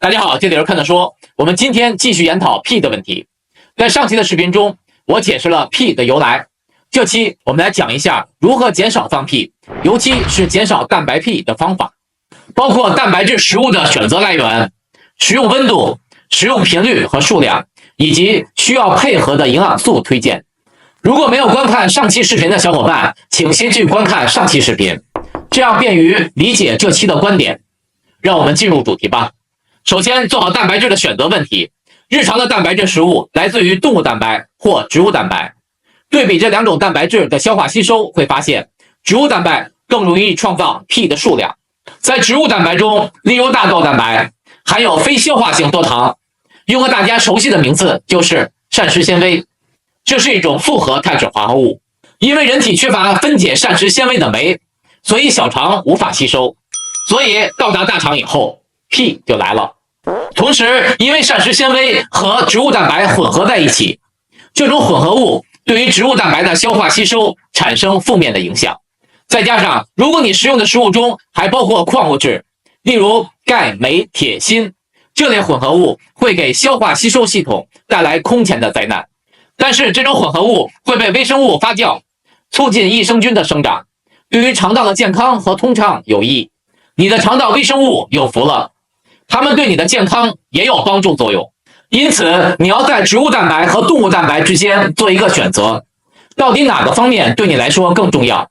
大家好，这里是看的说，我们今天继续研讨 P 的问题。在上期的视频中，我解释了 P 的由来。这期我们来讲一下如何减少放屁，尤其是减少蛋白屁的方法，包括蛋白质食物的选择来源、食用温度、食用频率和数量，以及需要配合的营养素推荐。如果没有观看上期视频的小伙伴，请先去观看上期视频，这样便于理解这期的观点。让我们进入主题吧。首先，做好蛋白质的选择问题。日常的蛋白质食物来自于动物蛋白或植物蛋白。对比这两种蛋白质的消化吸收，会发现植物蛋白更容易创造 P 的数量。在植物蛋白中，例如大豆蛋白含有非消化性多糖，用个大家熟悉的名字就是膳食纤维。这是一种复合碳水化合物，因为人体缺乏分解膳食纤维的酶，所以小肠无法吸收，所以到达大肠以后 P 就来了。同时，因为膳食纤维和植物蛋白混合在一起，这种混合物对于植物蛋白的消化吸收产生负面的影响。再加上如果你食用的食物中还包括矿物质，例如钙、镁、铁、锌，这类混合物会给消化吸收系统带来空前的灾难。但是这种混合物会被微生物发酵，促进益生菌的生长，对于肠道的健康和通畅有益。你的肠道微生物有福了，它们对你的健康也有帮助作用。因此，你要在植物蛋白和动物蛋白之间做一个选择，到底哪个方面对你来说更重要，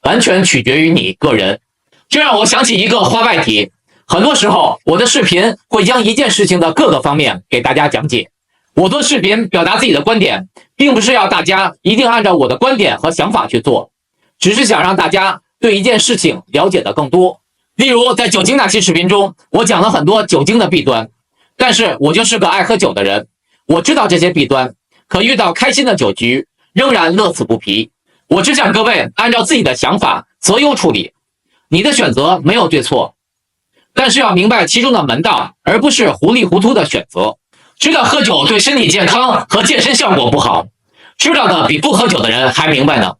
完全取决于你个人。这让我想起一个话外题，很多时候我的视频会将一件事情的各个方面给大家讲解。我做视频表达自己的观点，并不是要大家一定按照我的观点和想法去做，只是想让大家对一件事情了解的更多。例如在酒精那期视频中，我讲了很多酒精的弊端，但是我就是个爱喝酒的人，我知道这些弊端，可遇到开心的酒局仍然乐此不疲。我只想各位按照自己的想法择优处理，你的选择没有对错，但是要明白其中的门道，而不是糊里糊涂的选择。知道喝酒对身体健康和健身效果不好，知道的比不喝酒的人还明白呢，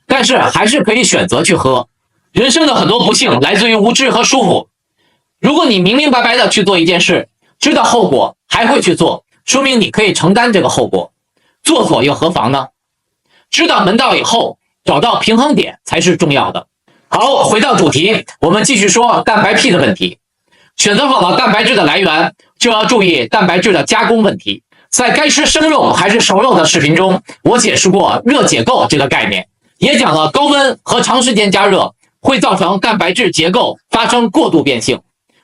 但是还是可以选择去喝。人生的很多不幸来自于无知和疏忽。如果你明明白白的去做一件事，知道后果还会去做，说明你可以承担这个后果，做错又何妨呢？知道门道以后，找到平衡点才是重要的。好，回到主题，我们继续说蛋白 P 的问题。选择好了蛋白质的来源，就要注意蛋白质的加工问题。在该吃生肉还是熟肉的视频中，我解释过热解构这个概念，也讲了高温和长时间加热会造成蛋白质结构发生过度变性，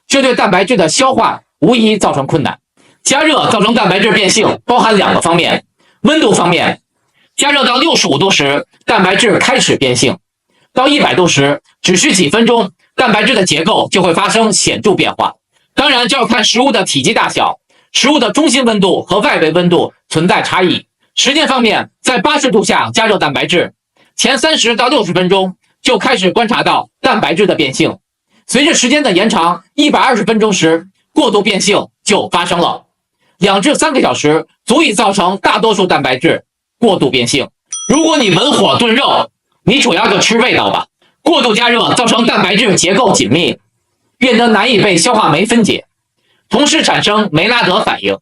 这对蛋白质的消化无疑造成困难。加热造成蛋白质变性包含两个方面，温度方面，加热到65度时，蛋白质开始变性，到100度时，只需几分钟，蛋白质的结构就会发生显著变化。当然，这要看食物的体积大小，食物的中心温度和外围温度存在差异。时间方面，在80度下加热蛋白质，前30到60分钟就开始观察到蛋白质的变性。随着时间的延长，120分钟时，过度变性就发生了。2至3个小时足以造成大多数蛋白质过度变性。如果你文火炖肉，你主要就吃味道吧。过度加热造成蛋白质结构紧密，变得难以被消化酶分解，同时产生梅拉德反应。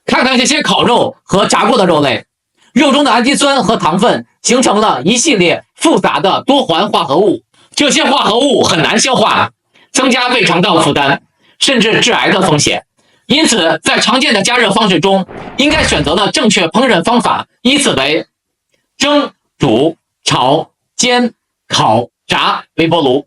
看看这些烤肉和炸过的肉类，肉中的氨基酸和糖分形成了一系列复杂的多环化合物，这些化合物很难消化，增加胃肠道负担，甚至致癌的风险。因此，在常见的加热方式中，应该选择的正确烹饪方法依次为蒸、煮、炒、煎、烤、炸、微波炉。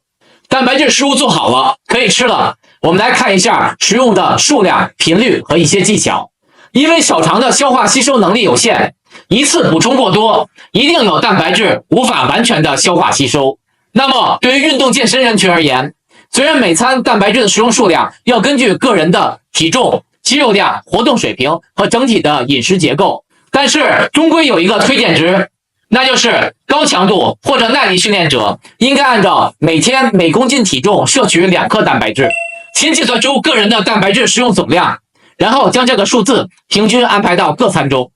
蛋白质食物做好了，可以吃了。我们来看一下食用的数量、频率和一些技巧。因为小肠的消化吸收能力有限，一次补充过多，一定有蛋白质无法完全的消化吸收。那么，对于运动健身人群而言，虽然每餐蛋白质的食用数量要根据个人的体重、肌肉量、活动水平和整体的饮食结构，但是终归有一个推荐值，那就是高强度或者耐力训练者应该按照每天每公斤体重摄取2克蛋白质，先计算出个人的蛋白质食用总量，然后将这个数字平均安排到各餐中。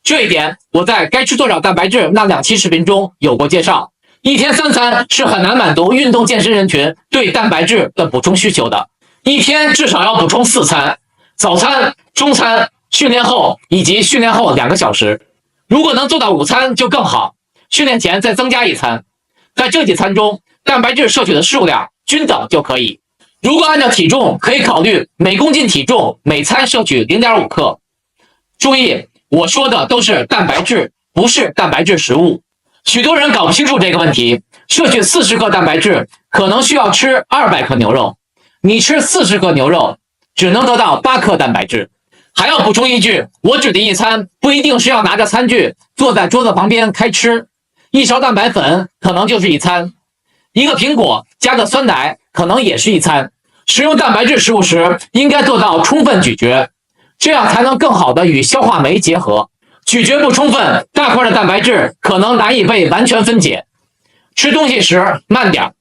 这一点我在该吃多少蛋白质那2期视频中有过介绍。一天3餐是很难满足运动健身人群对蛋白质的补充需求的，一天至少要补充4餐，早餐、中餐、训练后以及训练后2个小时。如果能做到午餐就更好，训练前再增加一餐。在这几餐中，蛋白质摄取的数量均等就可以。如果按照体重，可以考虑每公斤体重每餐摄取 0.5 克。注意，我说的都是蛋白质，不是蛋白质食物。许多人搞不清楚这个问题，摄取40克蛋白质可能需要吃200克牛肉，你吃40克牛肉只能得到8克蛋白质。还要补充一句，我指的一餐不一定是要拿着餐具坐在桌子旁边开吃，一勺蛋白粉可能就是一餐，一个苹果加个酸奶可能也是一餐。食用蛋白质食物时，应该做到充分咀嚼，这样才能更好的与消化酶结合。咀嚼不充分，大块的蛋白质可能难以被完全分解。吃东西时慢点，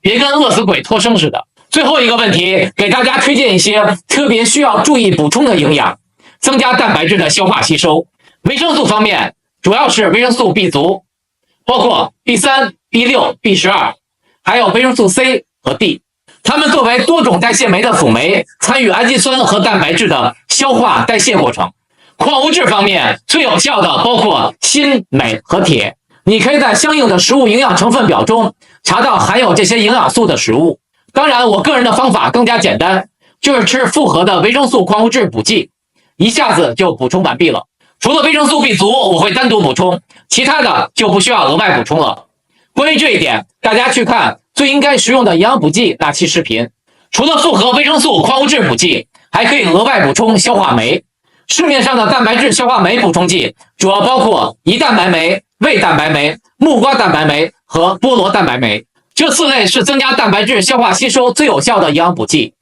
别跟饿死鬼托生似的。最后一个问题，给大家推荐一些特别需要注意补充的营养，增加蛋白质的消化吸收。维生素方面，主要是维生素 B 族，包括 B3、B6、B12， 还有维生素 C 和 D。它们作为多种代谢酶的辅酶，参与氨基酸和蛋白质的消化代谢过程。矿物质方面，最有效的包括锌、镁和铁。你可以在相应的食物营养成分表中查到含有这些营养素的食物。当然，我个人的方法更加简单，就是吃复合的维生素矿物质补剂，一下子就补充完毕了。除了维生素 B 族，我会单独补充，其他的就不需要额外补充了。关于这一点，大家去看最应该食用的营养补剂那期视频。除了复合维生素矿物质补剂，还可以额外补充消化酶。市面上的蛋白质消化酶补充剂主要包括胰蛋白酶、胃蛋白酶、木瓜蛋白酶和菠萝蛋白酶。这4类是增加蛋白质消化吸收最有效的营养补剂，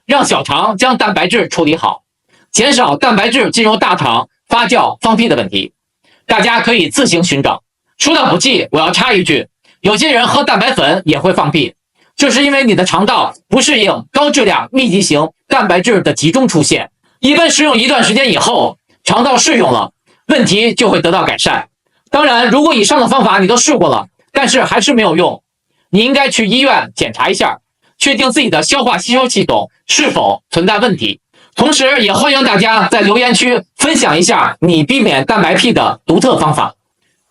让小肠将蛋白质处理好，减少蛋白质进入大肠发酵放屁的问题。大家可以自行寻找。说到补剂，我要插一句，有些人喝蛋白粉也会放屁，这是因为你的肠道不适应高质量密集型蛋白质的集中出现。一般食用一段时间以后，肠道适用了，问题就会得到改善。当然，如果以上的方法你都试过了，但是还是没有用，你应该去医院检查一下，确定自己的消化吸收系统是否存在问题。同时也欢迎大家在留言区分享一下你避免蛋白屁的独特方法。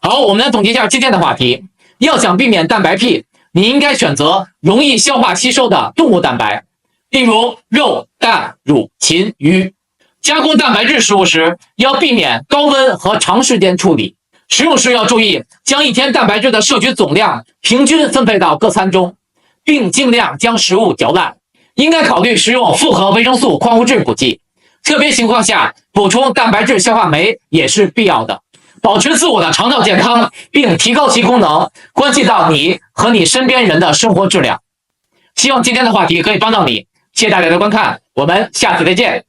好，我们来总结一下今天的话题。要想避免蛋白屁，你应该选择容易消化吸收的动物蛋白，例如肉、蛋、乳、禽、鱼。加工蛋白质食物时，要避免高温和长时间处理。食用时要注意将一天蛋白质的摄取总量平均分配到各餐中，并尽量将食物嚼烂。应该考虑食用复合维生素矿物质补剂，特别情况下补充蛋白质消化酶也是必要的。保持自我的肠道健康并提高其功能，关系到你和你身边人的生活质量。希望今天的话题可以帮到你，谢谢大家的观看，我们下次再见。